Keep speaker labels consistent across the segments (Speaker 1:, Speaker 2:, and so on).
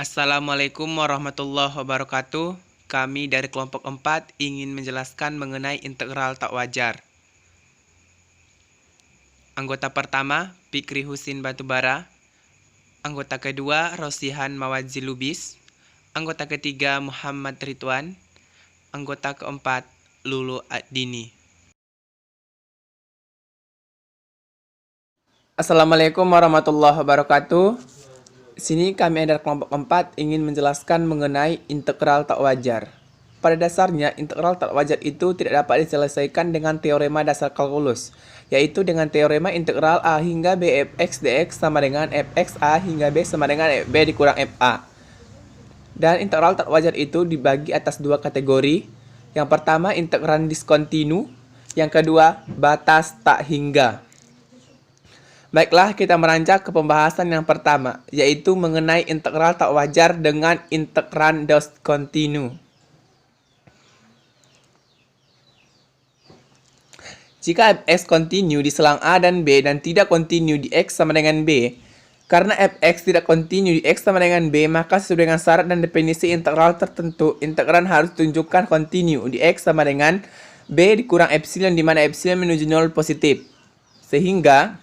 Speaker 1: Assalamualaikum warahmatullahi wabarakatuh. Kami dari kelompok 4 ingin menjelaskan mengenai integral tak wajar. Anggota pertama, Fikri Husin Batubara. Anggota kedua, Rosihan Mawadzi Lubis. Anggota ketiga, Muhammad Ridwan. Anggota keempat, Lulu Ad-Dini. Assalamualaikum warahmatullahi wabarakatuh. Sini kami dari kelompok 4 ingin menjelaskan mengenai integral tak wajar. Pada dasarnya, integral tak wajar itu tidak dapat diselesaikan dengan teorema dasar kalkulus, yaitu dengan teorema integral A hingga B fx dx sama dengan fx A hingga B sama dengan fb dikurang fa. Dan integral tak wajar itu dibagi atas dua kategori. Yang pertama, integran diskontinu. Yang kedua, batas tak hingga. Baiklah, kita meranjak ke pembahasan yang pertama, yaitu mengenai integral tak wajar dengan integran diskontinu. Jika fx kontinu di selang A dan B dan tidak kontinu di X sama dengan B, karena fx tidak kontinu di X sama dengan B, maka sesuai dengan syarat dan definisi integral tertentu, integran harus tunjukkan kontinu di X sama dengan B dikurang epsilon, di mana epsilon menuju 0 positif. Sehingga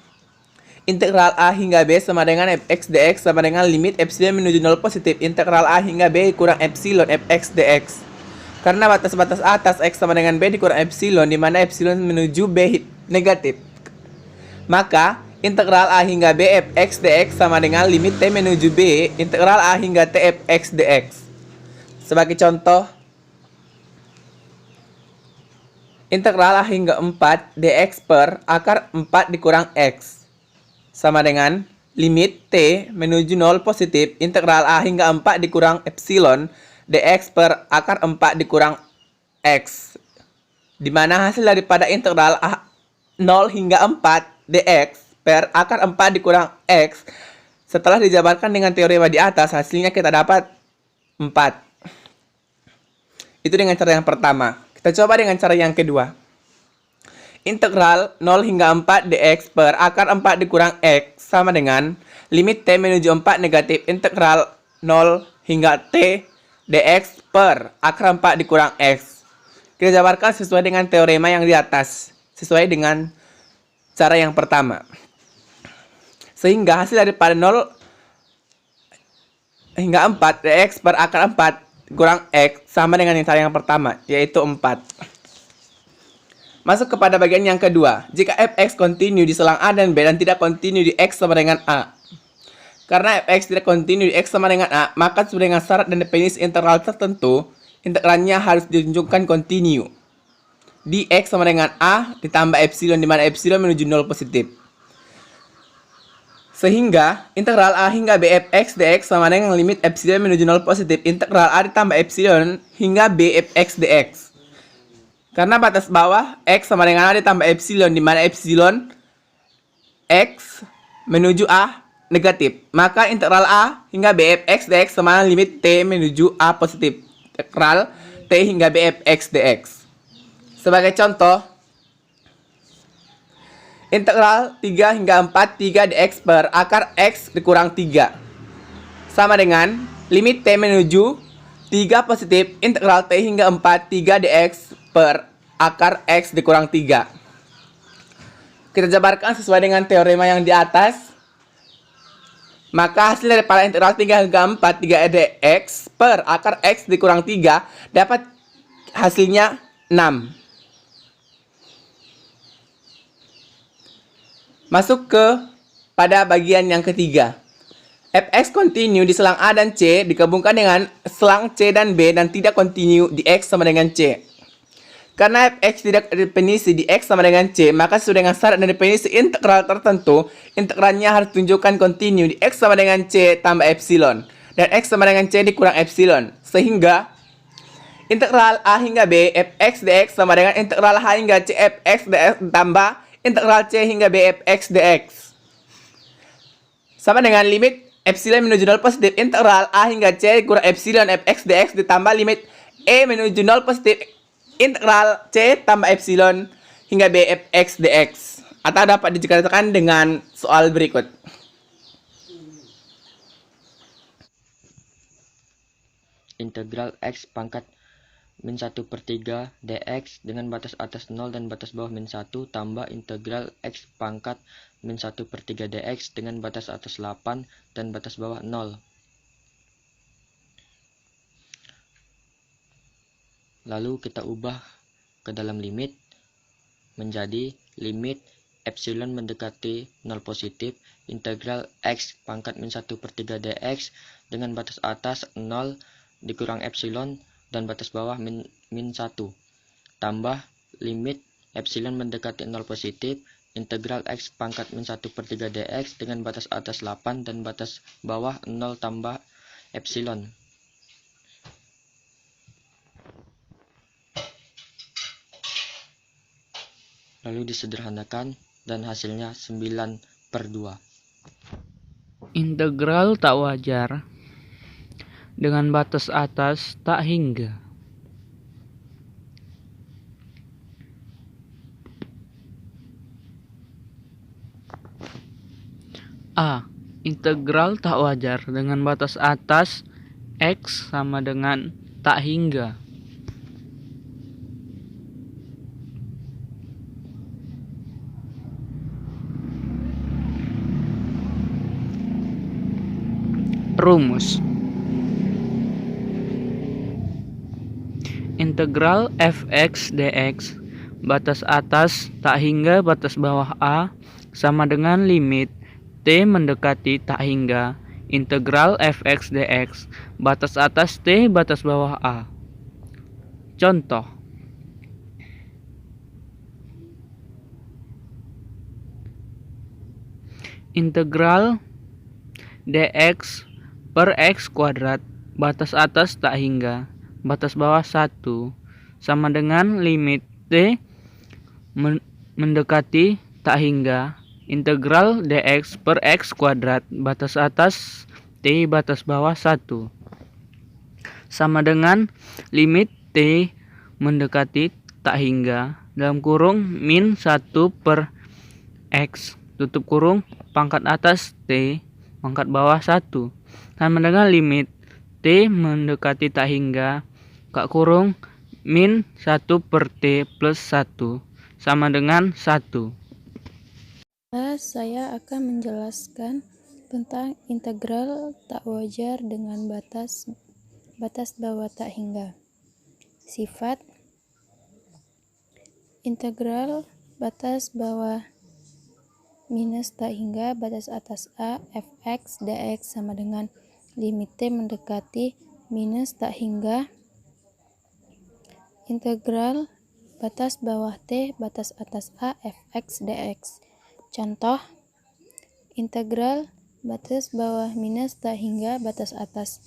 Speaker 1: integral A hingga B sama dengan fx dx sama dengan limit epsilon menuju 0 positif integral A hingga B kurang epsilon fx dx. Karena batas-batas atas X sama dengan B dikurang epsilon, di mana epsilon menuju B negatif. Maka integral A hingga B fx dx sama dengan limit T menuju B integral A hingga T fx dx. Sebagai contoh, integral A hingga 4 dx per akar 4 dikurang X sama dengan limit T menuju 0 positif integral A hingga 4 dikurang epsilon dx per akar 4 dikurang X, di mana hasil daripada integral A 0 hingga 4 dx per akar 4 dikurang X setelah dijabarkan dengan teorema di atas, hasilnya kita dapat 4. Itu dengan cara yang pertama. Kita coba dengan cara yang kedua. Integral 0 hingga 4 dx per akar 4 dikurang X sama dengan limit T menuju 4 negatif integral 0 hingga T dx per akar 4 dikurang X. Kita jabarkan sesuai dengan teorema yang di atas, sesuai dengan cara yang pertama. Sehingga hasil daripada 0 hingga 4 dx per akar 4 dikurang X sama dengan yang cara yang pertama, yaitu 4. Masuk kepada bagian yang kedua. Jika fx kontinu di selang A dan B dan tidak kontinu di X sama dengan A. Karena fx tidak kontinu di X sama dengan A, maka sesuai dengan syarat dan definisi integral tertentu, integrannya harus ditunjukkan kontinu di X sama dengan A ditambah epsilon, di mana epsilon menuju 0 positif. Sehingga integral A hingga B fx dx sama dengan limit epsilon menuju 0 positif integral A ditambah epsilon hingga B fx dx. Karena batas bawah X sama dengan A ditambah epsilon, di mana epsilon X menuju A negatif. Maka integral A hingga B fx dx sama dengan limit T menuju A positif. Integral T hingga B fx dx. Sebagai contoh, integral 3 hingga 4 3 dx per akar X dikurang 3 sama dengan limit T menuju 3 positif integral T hingga 4 3 dx per akar X dikurang 3. Kita jabarkan sesuai dengan teorema yang di atas. Maka hasil daripada integral 3 hingga 4 3 dx per akar X dikurang 3 dapat hasilnya 6. Masuk ke pada bagian yang ketiga. Fx kontinu di selang A dan C digabungkan dengan selang C dan B dan tidak kontinu di X sama dengan C. Karena fx tidak definisi di X sama dengan C, maka sesuai dengan syarat dan definisi integral tertentu, integrannya harus tunjukkan kontinu di X sama dengan C tambah epsilon dan X sama dengan C dikurang epsilon. Sehingga integral A hingga B fx dx sama dengan integral H hingga C fx dx tambah integral C hingga B fx dx sama dengan limit epsilon menuju 0 positif integral A hingga C kurang epsilon fx dx ditambah limit E menuju 0 positif integral C tambah epsilon hingga B fx dx. Atau dapat dijelaskan dengan soal berikut.
Speaker 2: integral X pangkat min 1/3 dx dengan batas atas 0 dan batas bawah min 1 tambah integral X pangkat min 1/3 dx dengan batas atas 8 dan batas bawah 0. Lalu kita ubah ke dalam limit menjadi limit epsilon mendekati 0 positif integral X pangkat min 1/3 dx dengan batas atas 0 dikurang epsilon dan batas bawah min 1 tambah limit epsilon mendekati 0 positif integral X pangkat min 1/3 dx dengan batas atas 8 dan batas bawah 0 tambah epsilon. Lalu disederhanakan dan hasilnya 9/2.
Speaker 3: Integral tak wajar dengan batas atas tak hingga. A. Integral tak wajar dengan batas atas X sama dengan tak hingga. Rumus. Integral fx dx batas atas tak hingga batas bawah A sama dengan limit t mendekati tak hingga integral fx dx batas atas t batas bawah A. Contoh. Integral dx per x kuadrat batas atas tak hingga batas bawah 1 sama dengan limit t mendekati tak hingga integral dx per x kuadrat batas atas t batas bawah 1 sama dengan limit t mendekati tak hingga dalam kurung min 1 per x tutup kurung pangkat atas t pangkat bawah 1 sama dengan limit t mendekati tak hingga kak kurung min 1 per t plus 1 sama dengan 1.
Speaker 4: Saya akan menjelaskan tentang integral tak wajar dengan batas bawah tak hingga. Sifat integral batas bawah minus tak hingga batas atas A fx dx sama dengan limit t mendekati minus tak hingga integral batas bawah t batas atas A fx dx. Contoh, integral batas bawah minus tak hingga batas atas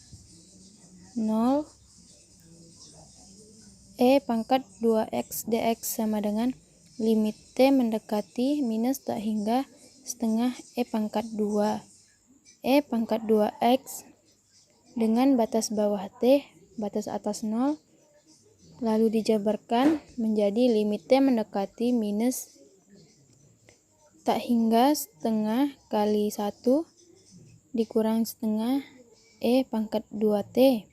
Speaker 4: 0 e pangkat 2x dx sama dengan limit t mendekati minus tak hingga setengah e pangkat 2 e pangkat 2x dengan batas bawah t batas atas 0 lalu dijabarkan menjadi limit t mendekati minus tak hingga setengah kali 1 dikurang setengah e pangkat 2t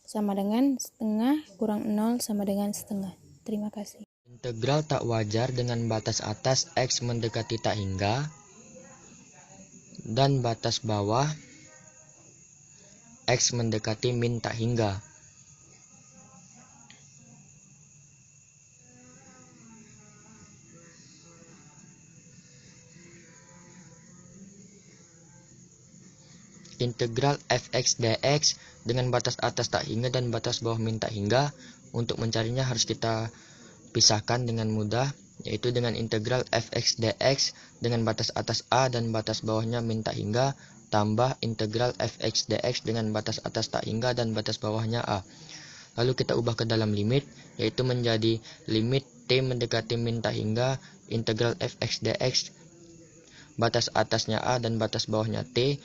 Speaker 4: sama dengan setengah kurang 0 sama dengan setengah. Terima kasih.
Speaker 2: Integral tak wajar dengan batas atas X mendekati tak hingga dan batas bawah X mendekati min tak hingga. Integral fx dx dengan batas atas tak hingga dan batas bawah min tak hingga. Untuk mencarinya harus kita pisahkan dengan mudah, yaitu dengan integral fx dx dengan batas atas a dan batas bawahnya min tak hingga tambah integral fx dx dengan batas atas tak hingga dan batas bawahnya a. Lalu kita ubah ke dalam limit, yaitu menjadi limit t mendekati min tak hingga integral fx dx batas atasnya a dan batas bawahnya t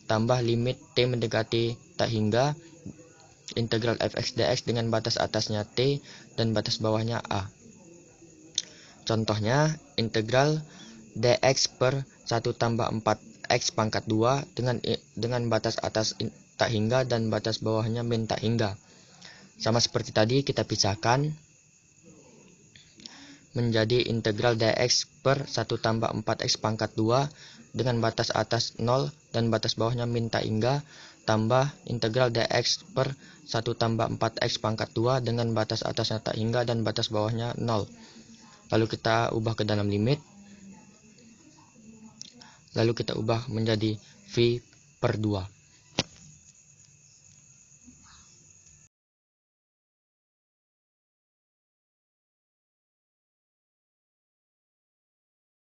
Speaker 2: tambah limit t mendekati tak hingga integral fx dx dengan batas atasnya t dan batas bawahnya a. Contohnya, integral dx per 1 tambah 4x pangkat 2 dengan batas atas tak hingga dan batas bawahnya min tak hingga. Sama seperti tadi, kita pisahkan menjadi integral dx per 1 tambah 4x pangkat 2 dengan batas atas 0 dan batas bawahnya min tak hingga, tambah integral dx per 1 tambah 4x pangkat 2 dengan batas atasnya tak hingga dan batas bawahnya 0. Lalu kita ubah ke dalam limit. Lalu kita ubah menjadi v per 2.